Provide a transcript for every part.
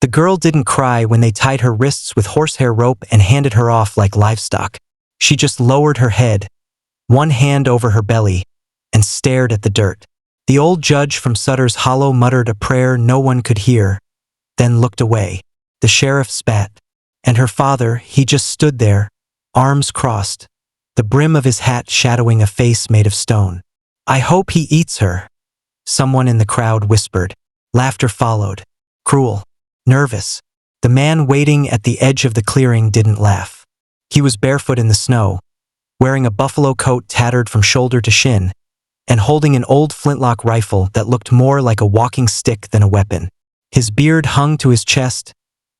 The girl didn't cry when they tied her wrists with horsehair rope and handed her off like livestock. She just lowered her head, one hand over her belly, and stared at the dirt. The old judge from Sutter's Hollow muttered a prayer no one could hear, then looked away. The sheriff spat. And her father, he just stood there, arms crossed, the brim of his hat shadowing a face made of stone. "I hope he eats her," someone in the crowd whispered. Laughter followed. Cruel. Nervous. The man waiting at the edge of the clearing didn't laugh. He was barefoot in the snow, wearing a buffalo coat tattered from shoulder to shin, and holding an old flintlock rifle that looked more like a walking stick than a weapon. His beard hung to his chest,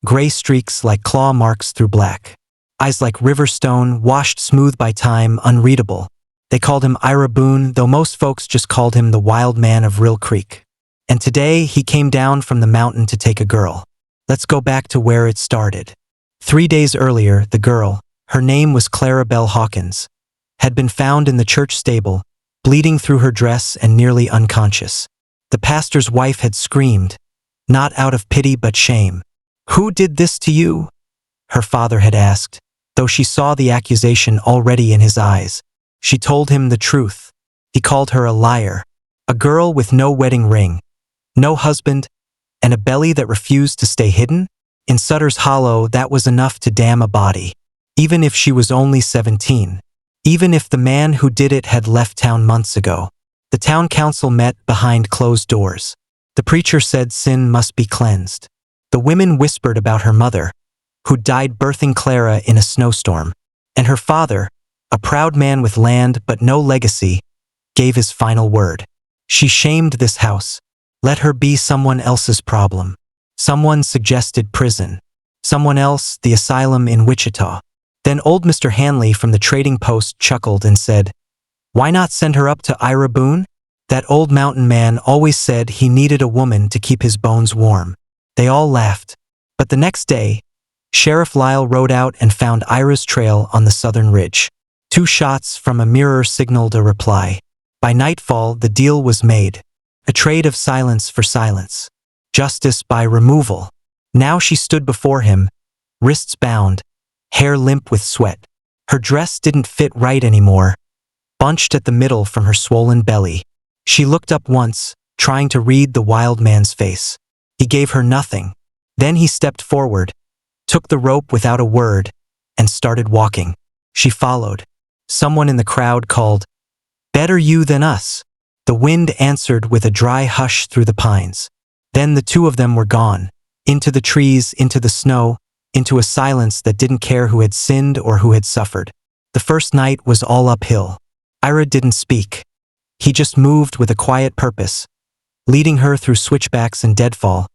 gray streaks like claw marks through black. Eyes like river stone, washed smooth by time, unreadable. They called him Ira Boone, though most folks just called him the Wild Man of Rill Creek. And today he came down from the mountain to take a girl. Let's go back to where it started. 3 days earlier, the girl, her name was Clara Bell Hawkins, had been found in the church stable, bleeding through her dress and nearly unconscious. The pastor's wife had screamed, not out of pity but shame. "Who did this to you?" her father had asked, though she saw the accusation already in his eyes. She told him the truth. He called her a liar, a girl with no wedding ring, no husband, and a belly that refused to stay hidden. In Sutter's Hollow, that was enough to damn a body, even if she was only 17. Even if the man who did it had left town months ago. The town council met behind closed doors. The preacher said sin must be cleansed. The women whispered about her mother, who died birthing Clara in a snowstorm, and her father, a proud man with land but no legacy, gave his final word. She shamed this house. Let her be someone else's problem. Someone suggested prison. Someone else, the asylum in Wichita. Then old Mr. Hanley from the trading post chuckled and said, "Why not send her up to Ira Boone? That old mountain man always said he needed a woman to keep his bones warm." They all laughed. But the next day, Sheriff Lyle rode out and found Ira's trail on the southern ridge. 2 shots from a mirror signaled a reply. By nightfall, the deal was made. A trade of silence for silence. Justice by removal. Now she stood before him, wrists bound, hair limp with sweat. Her dress didn't fit right anymore, bunched at the middle from her swollen belly. She looked up once, trying to read the wild man's face. He gave her nothing. Then he stepped forward, took the rope without a word, and started walking. She followed. Someone in the crowd called, "Better you than us." The wind answered with a dry hush through the pines. Then the 2 of them were gone, into the trees, into the snow, into a silence that didn't care who had sinned or who had suffered. The first night was all uphill. Ira didn't speak. He just moved with a quiet purpose, leading her through switchbacks and deadfall,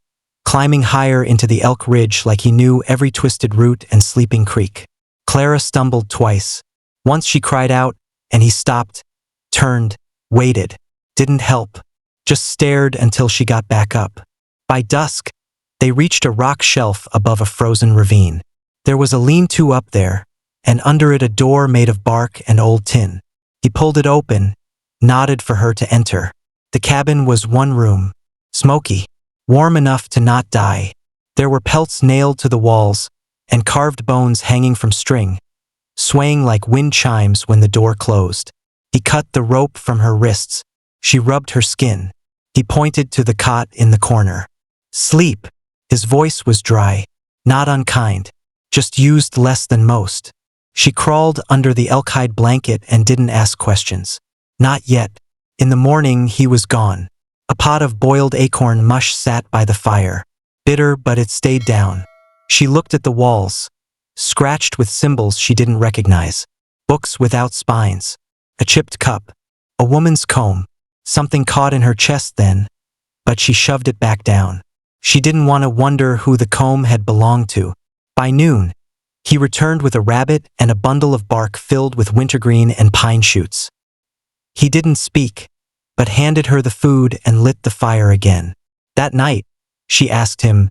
climbing higher into the Elk Ridge like he knew every twisted root and sleeping creek. Clara stumbled twice. Once she cried out, and he stopped, turned, waited. Didn't help. Just stared until she got back up. By dusk, they reached a rock shelf above a frozen ravine. There was a lean-to up there, and under it a door made of bark and old tin. He pulled it open, nodded for her to enter. The cabin was 1 room, smoky, warm enough to not die. There were pelts nailed to the walls, and carved bones hanging from string, swaying like wind chimes when the door closed. He cut the rope from her wrists. She rubbed her skin. He pointed to the cot in the corner. "Sleep." His voice was dry, not unkind, just used less than most. She crawled under the elk-hide blanket and didn't ask questions. Not yet. In the morning, he was gone. A pot of boiled acorn mush sat by the fire. Bitter, but it stayed down. She looked at the walls, scratched with symbols she didn't recognize. Books without spines. A chipped cup. A woman's comb. Something caught in her chest then, but she shoved it back down. She didn't want to wonder who the comb had belonged to. By noon, he returned with a rabbit and a bundle of bark filled with wintergreen and pine shoots. He didn't speak, but handed her the food and lit the fire again. That night, she asked him,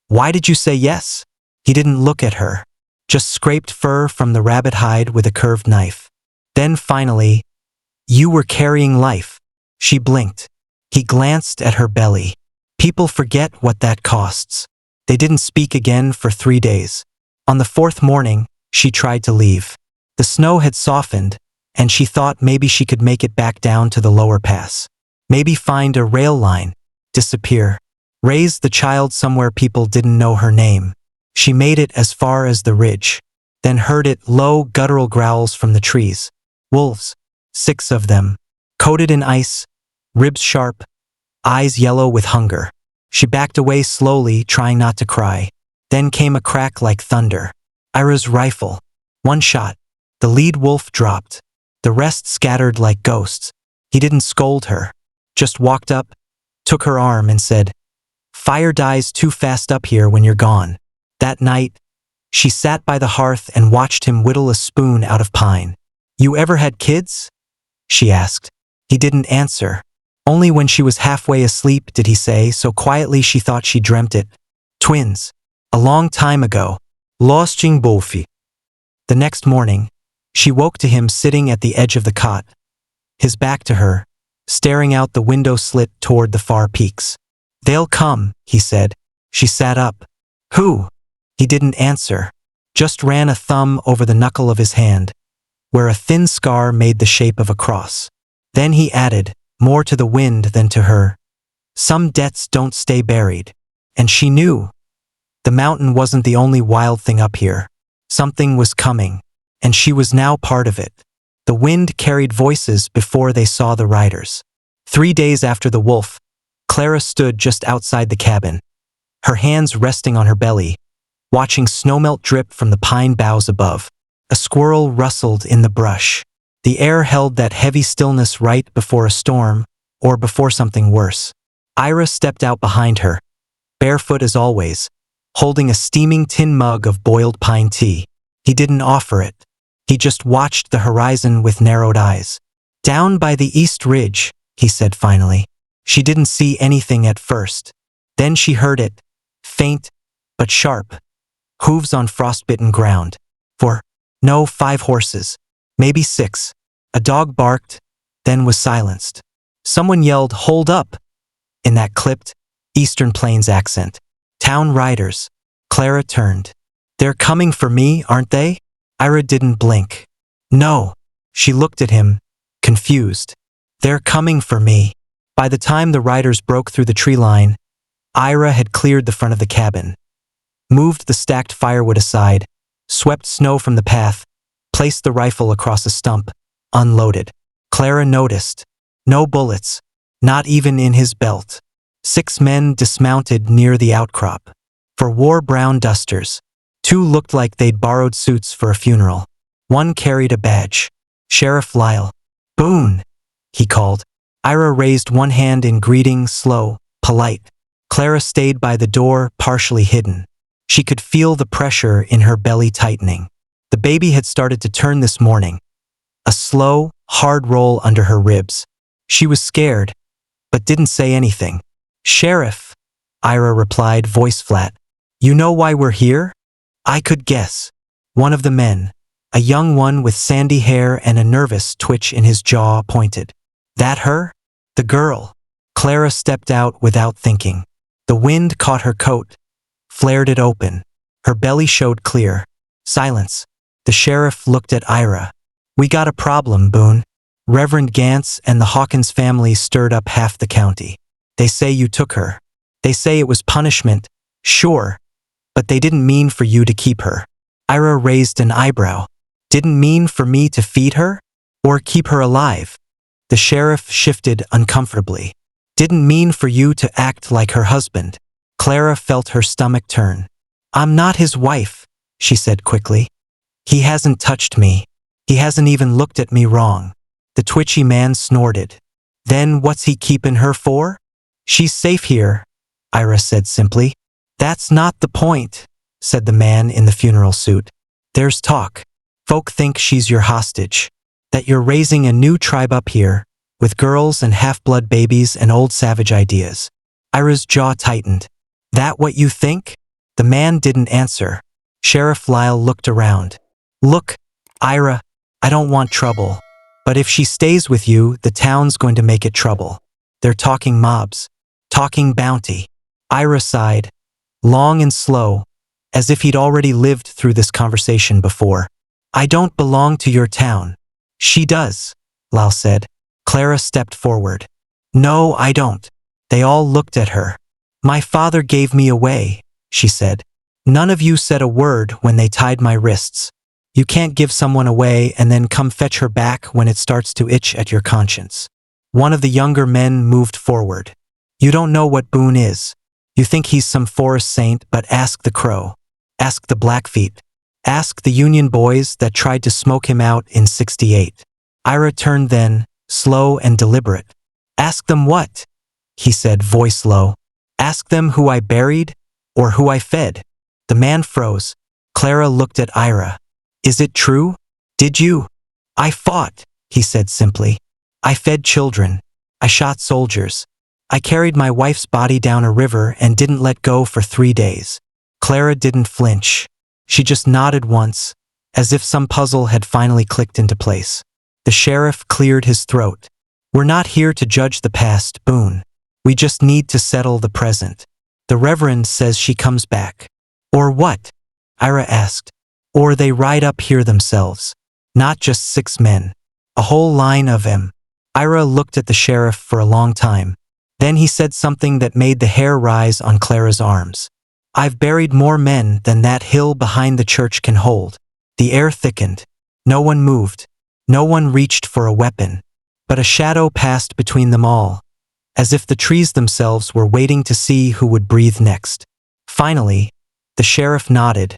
"Why did you say yes?" He didn't look at her, just scraped fur from the rabbit hide with a curved knife. Then finally, "You were carrying life." She blinked. He glanced at her belly. People forget what that costs. They didn't speak again for 3 days. On the 4th morning, she tried to leave. The snow had softened, and she thought maybe she could make it back down to the lower pass. Maybe find a rail line, disappear, raise the child somewhere people didn't know her name. She made it as far as the ridge, then heard it low guttural growls from the trees. Wolves, 6 of them, coated in ice, ribs sharp, eyes yellow with hunger. She backed away slowly, trying not to cry. Then came a crack like thunder. Ira's rifle. 1 shot. The lead wolf dropped. The rest scattered like ghosts. He didn't scold her, just walked up, took her arm and said, "Fire dies too fast up here when you're gone." That night, she sat by the hearth and watched him whittle a spoon out of pine. "You ever had kids?" she asked. He didn't answer. Only when she was halfway asleep did he say, so quietly she thought she dreamt it. "Twins. A long time ago. Losting Bofi." The next morning, she woke to him sitting at the edge of the cot, his back to her, staring out the window slit toward the far peaks. "They'll come," he said. She sat up. "Who?" He didn't answer, just ran a thumb over the knuckle of his hand, where a thin scar made the shape of a cross. Then he added, more to the wind than to her, "Some debts don't stay buried." And she knew. The mountain wasn't the only wild thing up here. Something was coming, and she was now part of it. The wind carried voices before they saw the riders. 3 days after the wolf, Clara stood just outside the cabin, her hands resting on her belly, watching snowmelt drip from the pine boughs above. A squirrel rustled in the brush. The air held that heavy stillness right before a storm, or before something worse. Ira stepped out behind her, barefoot as always, holding a steaming tin mug of boiled pine tea. He didn't offer it. He just watched the horizon with narrowed eyes. "Down by the east ridge," he said finally. She didn't see anything at first. Then she heard it, faint but sharp, hooves on frostbitten ground. 5 horses, maybe 6. A dog barked, then was silenced. Someone yelled, "Hold up!" in that clipped, Eastern Plains accent. "Town riders." Clara turned. "They're coming for me, aren't they?" Ira didn't blink. "No." She looked at him, confused. "They're coming for me." By the time the riders broke through the tree line, Ira had cleared the front of the cabin, moved the stacked firewood aside, swept snow from the path, placed the rifle across a stump, unloaded. Clara noticed. No bullets, not even in his belt. 6 men dismounted near the outcrop. 4 wore brown dusters. 2 looked like they'd borrowed suits for a funeral. 1 carried a badge. "Sheriff Lyle." "Boone," he called. Ira raised one hand in greeting, slow, polite. Clara stayed by the door, partially hidden. She could feel the pressure in her belly tightening. The baby had started to turn this morning. A slow, hard roll under her ribs. She was scared, but didn't say anything. "Sheriff," Ira replied, voice flat. "You know why we're here?" "I could guess." One of the men, a young one with sandy hair and a nervous twitch in his jaw, pointed. "That her?" "The girl." Clara stepped out without thinking. The wind caught her coat, flared it open. Her belly showed clear. Silence. The sheriff looked at Ira. "We got a problem, Boone. Reverend Gantz and the Hawkins family stirred up half the county. They say you took her. They say it was punishment, sure, but they didn't mean for you to keep her." Ira raised an eyebrow. "Didn't mean for me to feed her? Or keep her alive?" The sheriff shifted uncomfortably. "Didn't mean for you to act like her husband." Clara felt her stomach turn. "I'm not his wife," she said quickly. "He hasn't touched me. He hasn't even looked at me wrong." The twitchy man snorted. "Then what's he keepin' her for?" "She's safe here," Ira said simply. "That's not the point," said the man in the funeral suit. "There's talk. Folk think she's your hostage. That you're raising a new tribe up here, with girls and half-blood babies and old savage ideas." Ira's jaw tightened. "That what you think?" The man didn't answer. Sheriff Lyle looked around. "Look, Ira, I don't want trouble. But if she stays with you, the town's going to make it trouble. They're talking mobs. Talking bounty." Ira sighed. long and slow, as if he'd already lived through this conversation before. I don't belong to your town. She does, Lal said. Clara stepped forward. No, I don't. They all looked at her. My father gave me away, she said. None of you said a word when they tied my wrists. You can't give someone away and then come fetch her back when it starts to itch at your conscience. One of the younger men moved forward. You don't know what Boone is. You think he's some forest saint, but ask the Crow. Ask the Blackfeet. Ask the Union boys that tried to smoke him out in '68. Ira turned then, slow and deliberate. Ask them what? He said, voice low. Ask them who I buried or who I fed. The man froze. Clara looked at Ira. Is it true? Did you? I fought, he said simply. I fed children. I shot soldiers. I carried my wife's body down a river and didn't let go for 3 days. Clara didn't flinch. She just nodded once, as if some puzzle had finally clicked into place. The sheriff cleared his throat. We're not here to judge the past, Boone. We just need to settle the present. The Reverend says she comes back. Or what? Ira asked. Or they ride up here themselves. Not just 6 men. A whole line of them. Ira looked at the sheriff for a long time. Then he said something that made the hair rise on Clara's arms. I've buried more men than that hill behind the church can hold. The air thickened. No one moved. No one reached for a weapon. But a shadow passed between them all, as if the trees themselves were waiting to see who would breathe next. Finally, the sheriff nodded,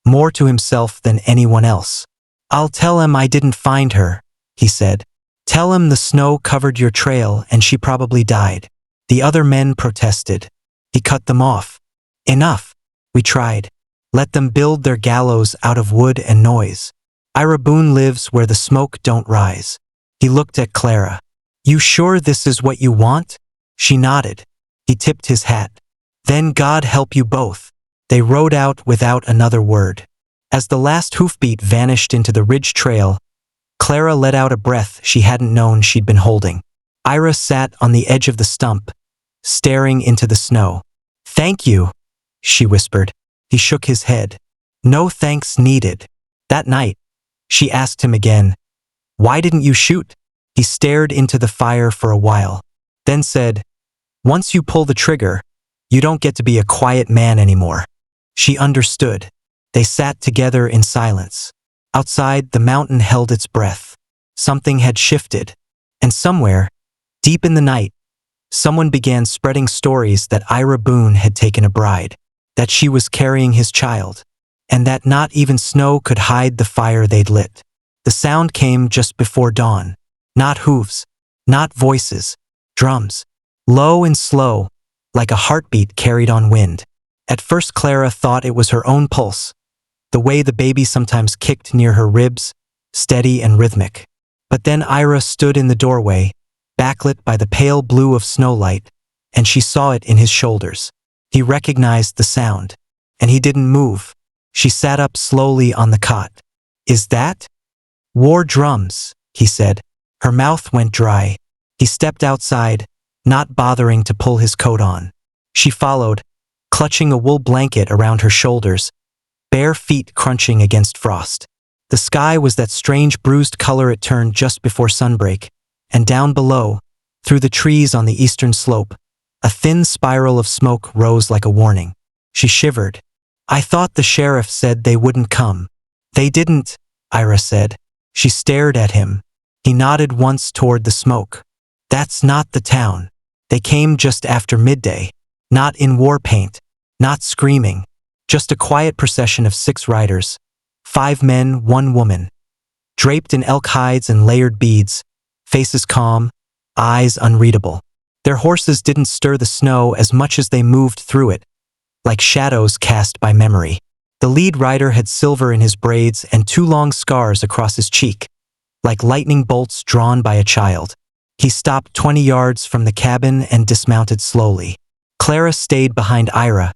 more to himself than anyone else. I'll tell him I didn't find her, he said. Tell him the snow covered your trail and she probably died. The other men protested. He cut them off. Enough. We tried. Let them build their gallows out of wood and noise. Ira Boone lives where the smoke don't rise. He looked at Clara. You sure this is what you want? She nodded. He tipped his hat. Then God help you both. They rode out without another word. As the last hoofbeat vanished into the ridge trail, Clara let out a breath she hadn't known she'd been holding. Ira sat on the edge of the stump, staring into the snow. Thank you, she whispered. He shook his head. No thanks needed. That night, she asked him again, why didn't you shoot? He stared into the fire for a while, then said, once you pull the trigger, you don't get to be a quiet man anymore. She understood. They sat together in silence. Outside, the mountain held its breath. Something had shifted, and somewhere, deep in the night, someone began spreading stories that Ira Boone had taken a bride, that she was carrying his child, and that not even snow could hide the fire they'd lit. The sound came just before dawn. Not hooves, not voices, drums. Low and slow, like a heartbeat carried on wind. At first Clara thought it was her own pulse, the way the baby sometimes kicked near her ribs, steady and rhythmic. But then Ira stood in the doorway, backlit by the pale blue of snowlight, and she saw it in his shoulders. He recognized the sound, and he didn't move. She sat up slowly on the cot. Is that? War drums, he said. Her mouth went dry. He stepped outside, not bothering to pull his coat on. She followed, clutching a wool blanket around her shoulders, bare feet crunching against frost. The sky was that strange bruised color it turned just before sunbreak, and down below, through the trees on the eastern slope, a thin spiral of smoke rose like a warning. She shivered. I thought the sheriff said they wouldn't come. They didn't, Ira said. She stared at him. He nodded once toward the smoke. That's not the town. They came just after midday. Not in war paint. Not screaming. Just a quiet procession of 6 riders. 5 men, 1 woman. Draped in elk hides and layered beads. Faces calm. Eyes unreadable. Their horses didn't stir the snow as much as they moved through it, like shadows cast by memory. The lead rider had silver in his braids and 2 long scars across his cheek, like lightning bolts drawn by a child. He stopped 20 yards from the cabin and dismounted slowly. Clara stayed behind Ira,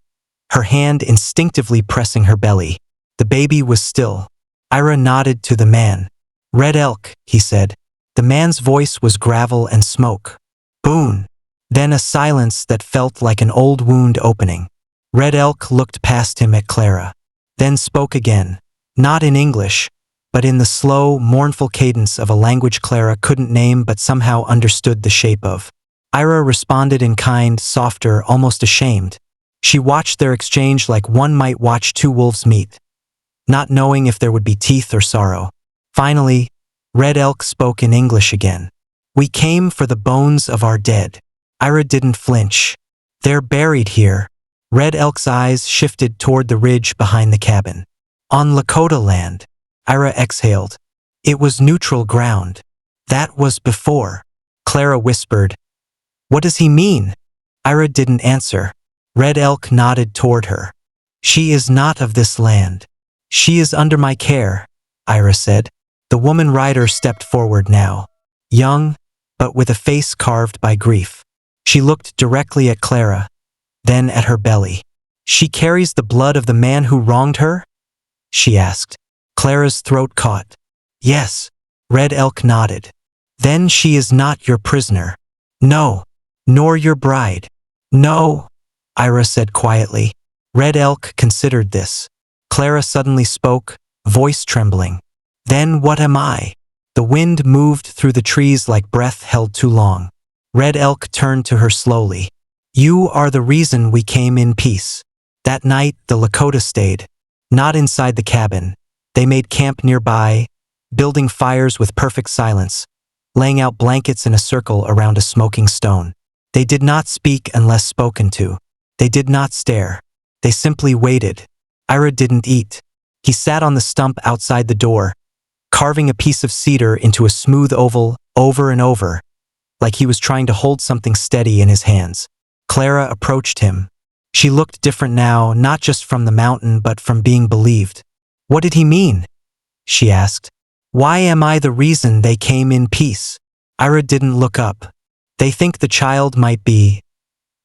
her hand instinctively pressing her belly. The baby was still. Ira nodded to the man. Red elk, he said. The man's voice was gravel and smoke. Boone. Then a silence that felt like an old wound opening. Red Elk looked past him at Clara, then spoke again, not in English, but in the slow, mournful cadence of a language Clara couldn't name but somehow understood the shape of. Ira responded in kind, softer, almost ashamed. She watched their exchange like one might watch two wolves meet, not knowing if there would be teeth or sorrow. Finally, Red Elk spoke in English again. "We came for the bones of our dead." Ira didn't flinch. "They're buried here." Red Elk's eyes shifted toward the ridge behind the cabin. "On Lakota land." Ira exhaled. "It was neutral ground." "That was before." Clara whispered. "What does he mean?" Ira didn't answer. Red Elk nodded toward her. "She is not of this land. She is under my care," Ira said. The woman rider stepped forward now, young, but with a face carved by grief. She looked directly at Clara, then at her belly. "She carries the blood of the man who wronged her?" she asked. Clara's throat caught. "Yes." Red Elk nodded. "Then she is not your prisoner." "No." "Nor your bride." "No," Ira said quietly. Red Elk considered this. Clara suddenly spoke, voice trembling. "Then what am I?" The wind moved through the trees like breath held too long. Red Elk turned to her slowly. "You are the reason we came in peace." That night, the Lakota stayed. Not inside the cabin. They made camp nearby, building fires with perfect silence, laying out blankets in a circle around a smoking stone. They did not speak unless spoken to. They did not stare. They simply waited. Ira didn't eat. He sat on the stump outside the door, carving a piece of cedar into a smooth oval over and over, like he was trying to hold something steady in his hands. Clara approached him. She looked different now, not just from the mountain but from being believed. "What did he mean?" she asked. "Why am I the reason they came in peace?" Ira didn't look up. "They think the child might be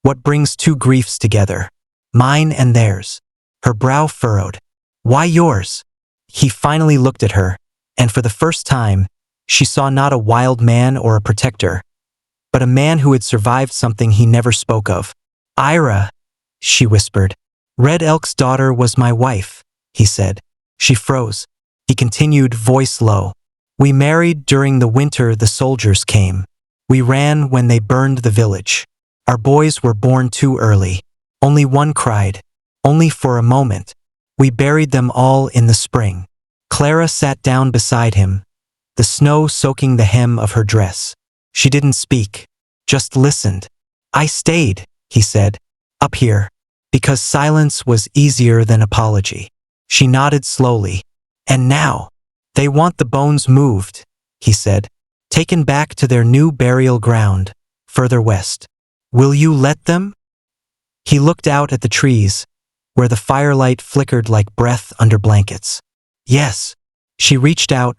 what brings two griefs together, mine and theirs." Her brow furrowed. "Why yours?" He finally looked at her, and for the first time, she saw not a wild man or a protector, but a man who had survived something he never spoke of. "Ira," she whispered. "Red Elk's daughter was my wife," he said. She froze. He continued, voice low. "We married during the winter the soldiers came. We ran when they burned the village. Our boys were born too early. Only one cried. Only for a moment. We buried them all in the spring." Clara sat down beside him, the snow soaking the hem of her dress. She didn't speak, just listened. "I stayed," he said, "up here, because silence was easier than apology." She nodded slowly. "And now, they want the bones moved," he said, "taken back to their new burial ground, further west. Will you let them?" He looked out at the trees, where the firelight flickered like breath under blankets. "Yes." She reached out,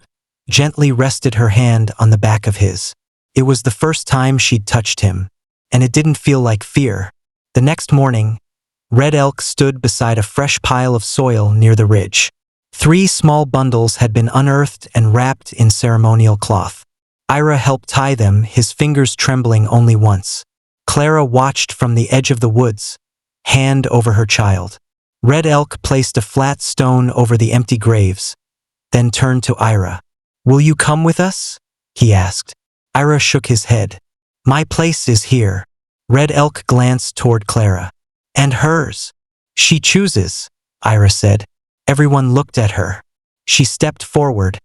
gently rested her hand on the back of his. It was the first time she'd touched him, and it didn't feel like fear. The next morning, Red Elk stood beside a fresh pile of soil near the ridge. 3 small bundles had been unearthed and wrapped in ceremonial cloth. Ira helped tie them, his fingers trembling only once. Clara watched from the edge of the woods, hand over her child. Red Elk placed a flat stone over the empty graves, then turned to Ira. "Will you come with us?" he asked. Ira shook his head. "My place is here." Red Elk glanced toward Clara. "And hers." "She chooses," Ira said. Everyone looked at her. She stepped forward,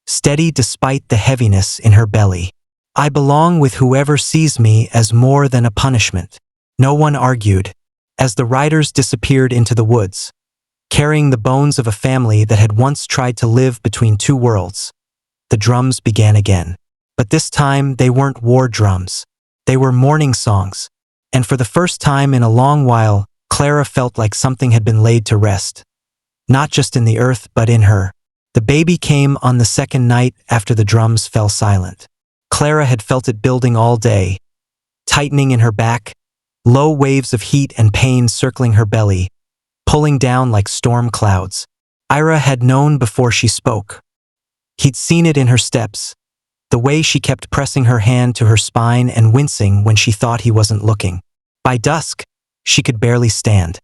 steady despite the heaviness in her belly. "I belong with whoever sees me as more than a punishment." No one argued. As the riders disappeared into the woods, carrying the bones of a family that had once tried to live between two worlds, the drums began again. But this time they weren't war drums. They were mourning songs. And for the first time in a long while, Clara felt like something had been laid to rest. Not just in the earth, but in her. The baby came on the second night after the drums fell silent. Clara had felt it building all day, tightening in her back, low waves of heat and pain circling her belly, pulling down like storm clouds. Ira had known before she spoke. He'd seen it in her steps, the way she kept pressing her hand to her spine and wincing when she thought he wasn't looking. By dusk, she could barely stand.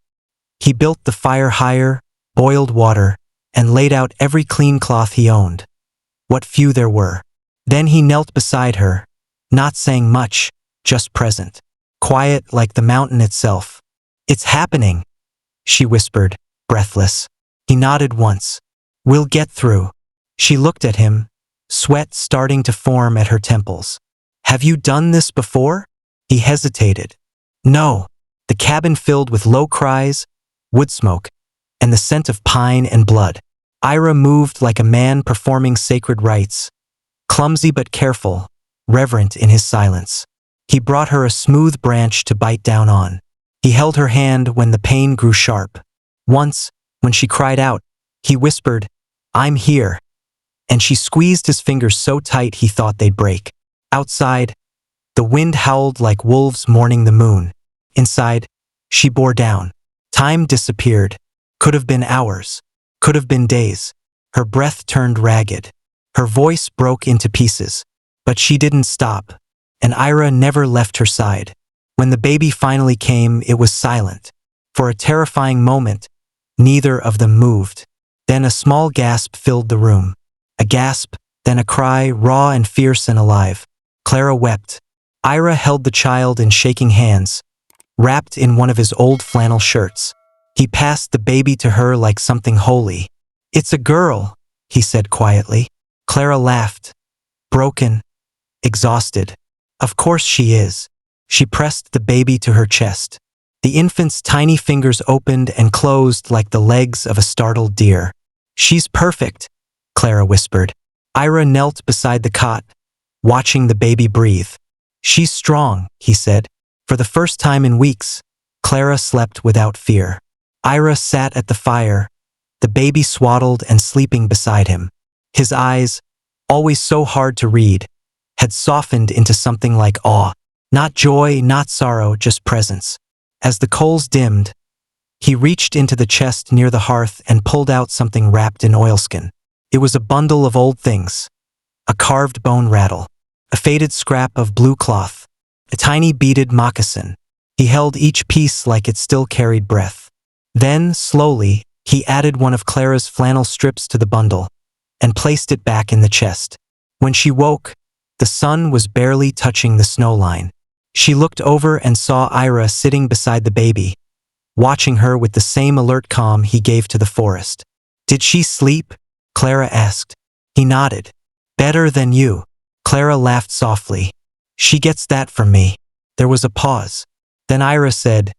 He built the fire higher, boiled water, and laid out every clean cloth he owned. What few there were. Then he knelt beside her, not saying much, just present. Quiet like the mountain itself. "It's happening," she whispered, breathless. He nodded once. "We'll get through." She looked at him, sweat starting to form at her temples. "Have you done this before?" He hesitated. "No." The cabin filled with low cries, wood smoke, and the scent of pine and blood. Ira moved like a man performing sacred rites, clumsy but careful, reverent in his silence. He brought her a smooth branch to bite down on. He held her hand when the pain grew sharp. Once, when she cried out, he whispered, "I'm here," and she squeezed his fingers so tight he thought they'd break. Outside, the wind howled like wolves mourning the moon. Inside, she bore down. Time disappeared. Could have been hours. Could have been days. Her breath turned ragged. Her voice broke into pieces. But she didn't stop, and Ira never left her side. When the baby finally came, it was silent. For a terrifying moment, neither of them moved. Then a small gasp filled the room. A gasp, then a cry, raw and fierce and alive. Clara wept. Ira held the child in shaking hands, wrapped in one of his old flannel shirts. He passed the baby to her like something holy. "It's a girl," he said quietly. Clara laughed. Broken, exhausted. "Of course she is." She pressed the baby to her chest. The infant's tiny fingers opened and closed like the legs of a startled deer. "She's perfect," Clara whispered. Ira knelt beside the cot, watching the baby breathe. "She's strong," he said. For the first time in weeks, Clara slept without fear. Ira sat at the fire, the baby swaddled and sleeping beside him. His eyes, always so hard to read, had softened into something like awe. Not joy, not sorrow, just presence. As the coals dimmed, he reached into the chest near the hearth and pulled out something wrapped in oilskin. It was a bundle of old things. A carved bone rattle, a faded scrap of blue cloth, a tiny beaded moccasin. He held each piece like it still carried breath. Then, slowly, he added one of Clara's flannel strips to the bundle and placed it back in the chest. When she woke, the sun was barely touching the snow line. She looked over and saw Ira sitting beside the baby, watching her with the same alert calm he gave to the forest. "Did she sleep?" Clara asked. He nodded. "Better than you." Clara laughed softly. "She gets that from me." There was a pause. Then Ira said,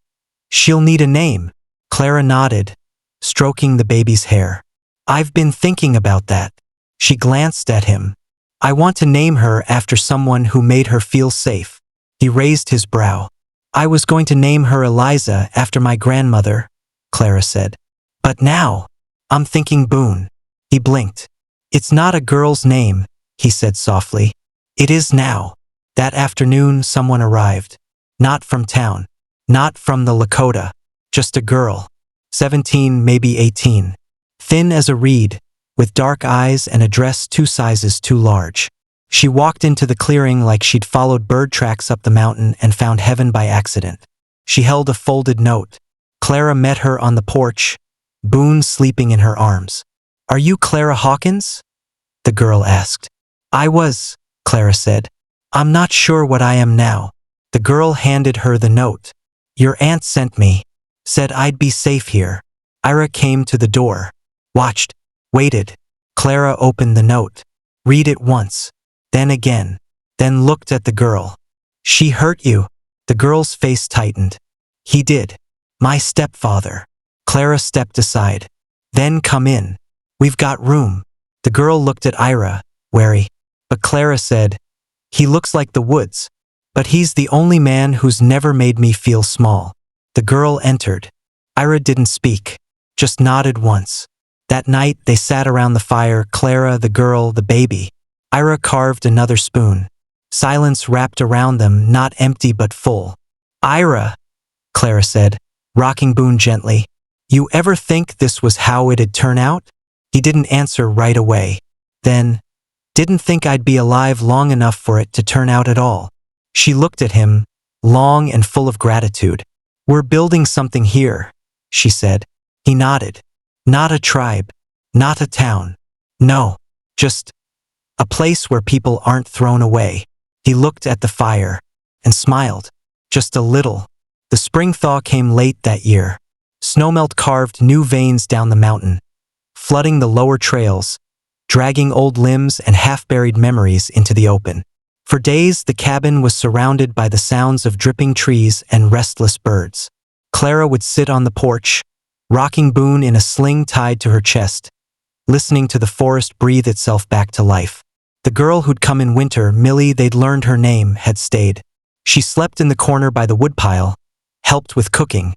"She'll need a name." Clara nodded, stroking the baby's hair. "I've been thinking about that." She glanced at him. "I want to name her after someone who made her feel safe." He raised his brow. "I was going to name her Eliza after my grandmother," Clara said. "But now, I'm thinking Boone." He blinked. "It's not a girl's name," he said softly. "It is now." That afternoon, someone arrived. Not from town. Not from the Lakota. Just a girl. 17, maybe 18. Thin as a reed, with dark eyes and a dress 2 sizes too large. She walked into the clearing like she'd followed bird tracks up the mountain and found heaven by accident. She held a folded note. Clara met her on the porch, Boone sleeping in her arms. "Are you Clara Hawkins?" the girl asked. "I was," Clara said. "I'm not sure what I am now." The girl handed her the note. "Your aunt sent me. Said I'd be safe here." Ira came to the door. Watched. Waited. Clara opened the note. Read it once. Then again. Then looked at the girl. "She hurt you?" The girl's face tightened. "He did. My stepfather." Clara stepped aside. "Then come in. We've got room." The girl looked at Ira, wary. But Clara said, "He looks like the woods. But he's the only man who's never made me feel small." The girl entered. Ira didn't speak, just nodded once. That night they sat around the fire, Clara, the girl, the baby. Ira carved another spoon. Silence wrapped around them, not empty but full. "Ira," Clara said, rocking Boone gently, "you ever think this was how it'd turn out?" He didn't answer right away. Then, "Didn't think I'd be alive long enough for it to turn out at all." She looked at him, long and full of gratitude. "We're building something here," she said. He nodded. Not a tribe. Not a town. No. Just a place where people aren't thrown away. He looked at the fire and smiled. Just a little. The spring thaw came late that year. Snowmelt carved new veins down the mountain, flooding the lower trails, dragging old limbs and half-buried memories into the open. For days, the cabin was surrounded by the sounds of dripping trees and restless birds. Clara would sit on the porch, rocking Boone in a sling tied to her chest, listening to the forest breathe itself back to life. The girl who'd come in winter, Millie, they'd learned her name, had stayed. She slept in the corner by the woodpile, helped with cooking,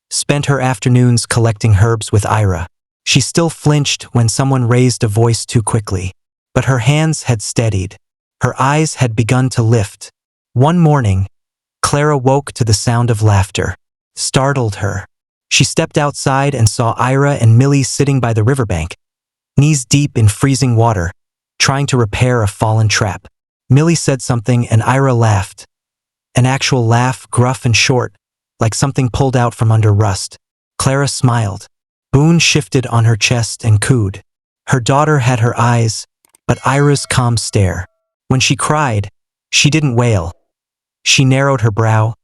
spent her afternoons collecting herbs with Ira. She still flinched when someone raised a voice too quickly, but her hands had steadied. Her eyes had begun to lift. One morning, Clara woke to the sound of laughter. Startled her. She stepped outside and saw Ira and Millie sitting by the riverbank, knees deep in freezing water, trying to repair a fallen trap. Millie said something and Ira laughed. An actual laugh, gruff and short, like something pulled out from under rust. Clara smiled. Boone shifted on her chest and cooed. Her daughter had her eyes, but Ira's calm stare. When she cried, she didn't wail. She narrowed her brow,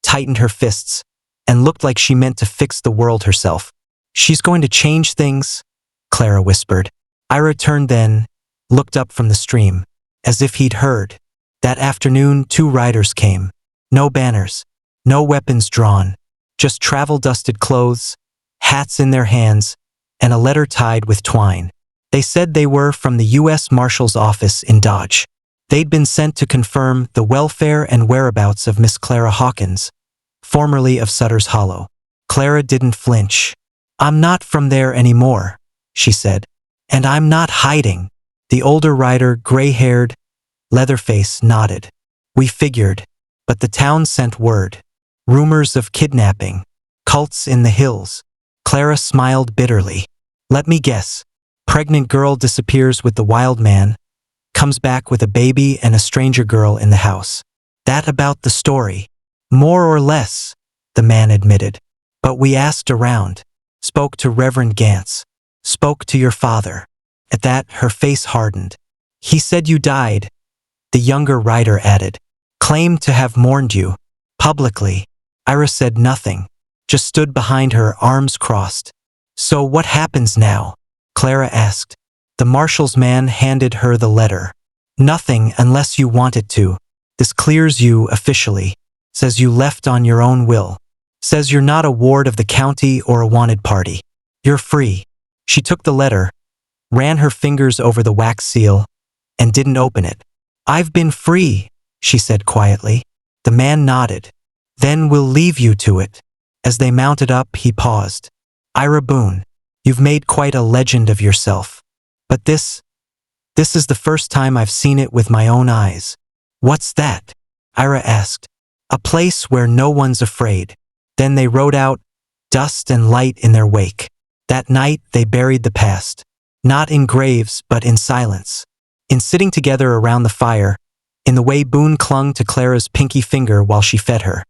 tightened her fists, and looked like she meant to fix the world herself. She's going to change things, Clara whispered. Ira turned then, looked up from the stream, as if he'd heard. That afternoon, 2 riders came. No banners, no weapons drawn, just travel-dusted clothes, hats in their hands, and a letter tied with twine. They said they were from the U.S. Marshal's office in Dodge. They'd been sent to confirm the welfare and whereabouts of Miss Clara Hawkins, formerly of Sutter's Hollow. Clara didn't flinch. I'm not from there anymore, she said. And I'm not hiding. The older rider, gray-haired, Leatherface, nodded. We figured, but the town sent word. Rumors of kidnapping, cults in the hills. Clara smiled bitterly. Let me guess. Pregnant girl disappears with the wild man, comes back with a baby and a stranger girl in the house. That about the story. More or less, the man admitted. But we asked around, spoke to Reverend Gantz, spoke to your father. At that, her face hardened. He said you died, the younger rider added. Claimed to have mourned you, publicly. Ira said nothing, just stood behind her, arms crossed. So what happens now? Clara asked. The marshal's man handed her the letter. Nothing unless you want it to. This clears you officially. Says you left on your own will. Says you're not a ward of the county or a wanted party. You're free. She took the letter, ran her fingers over the wax seal, and didn't open it. I've been free, she said quietly. The man nodded. Then we'll leave you to it. As they mounted up, he paused. Ira Boone, you've made quite a legend of yourself. But this is the first time I've seen it with my own eyes. What's that? Ira asked. A place where no one's afraid. Then they rode out, dust and light in their wake. That night they buried the past. Not in graves, but in silence. In sitting together around the fire, in the way Boone clung to Clara's pinky finger while she fed her,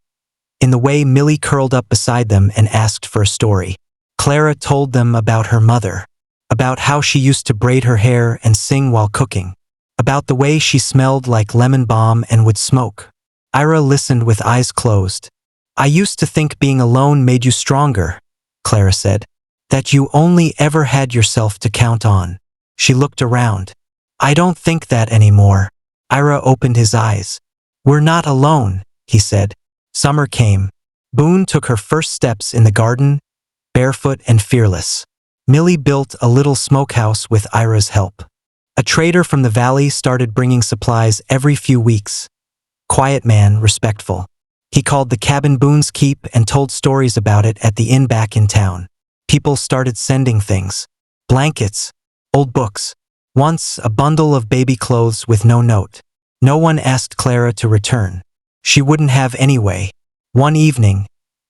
in the way Millie curled up beside them and asked for a story. Clara told them about her mother, about how she used to braid her hair and sing while cooking, about the way she smelled like lemon balm and would smoke. Ira listened with eyes closed. I used to think being alone made you stronger, Clara said, that you only ever had yourself to count on. She looked around. I don't think that anymore. Ira opened his eyes. We're not alone, he said. Summer came. Boone took her first steps in the garden, barefoot and fearless. Millie built a little smokehouse with Ira's help. A trader from the valley started bringing supplies every few weeks. Quiet man, respectful. He called the cabin Boone's Keep and told stories about it at the inn back in town. People started sending things. Blankets, old books. Once, a bundle of baby clothes with no note. No one asked Clara to return. She wouldn't have anyway. One evening,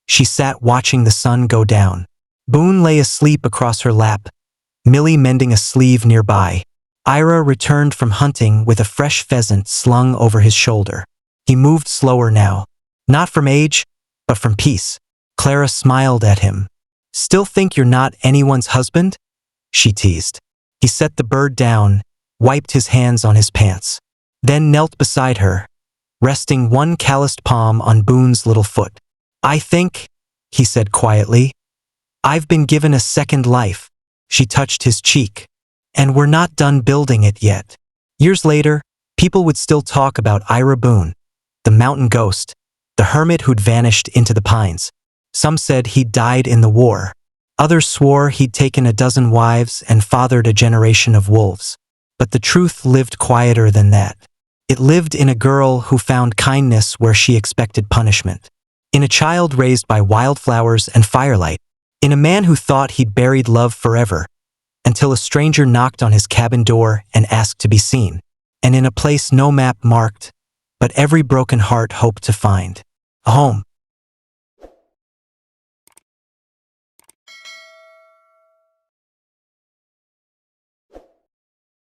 she sat watching the sun go down. Boone lay asleep across her lap, Millie mending a sleeve nearby. Ira returned from hunting with a fresh pheasant slung over his shoulder. He moved slower now. Not from age, but from peace. Clara smiled at him. Still think you're not anyone's husband? She teased. He set the bird down, wiped his hands on his pants, then knelt beside her, resting one calloused palm on Boone's little foot. I think, he said quietly, I've been given a second life. She touched his cheek. And we're not done building it yet. Years later, people would still talk about Ira Boone, the mountain ghost, the hermit who'd vanished into the pines. Some said he'd died in the war. Others swore he'd taken a dozen wives and fathered a generation of wolves. But the truth lived quieter than that. It lived in a girl who found kindness where she expected punishment. In a child raised by wildflowers and firelight. In a man who thought he'd buried love forever, until a stranger knocked on his cabin door and asked to be seen. And in a place no map marked, but every broken heart hoped to find. A home.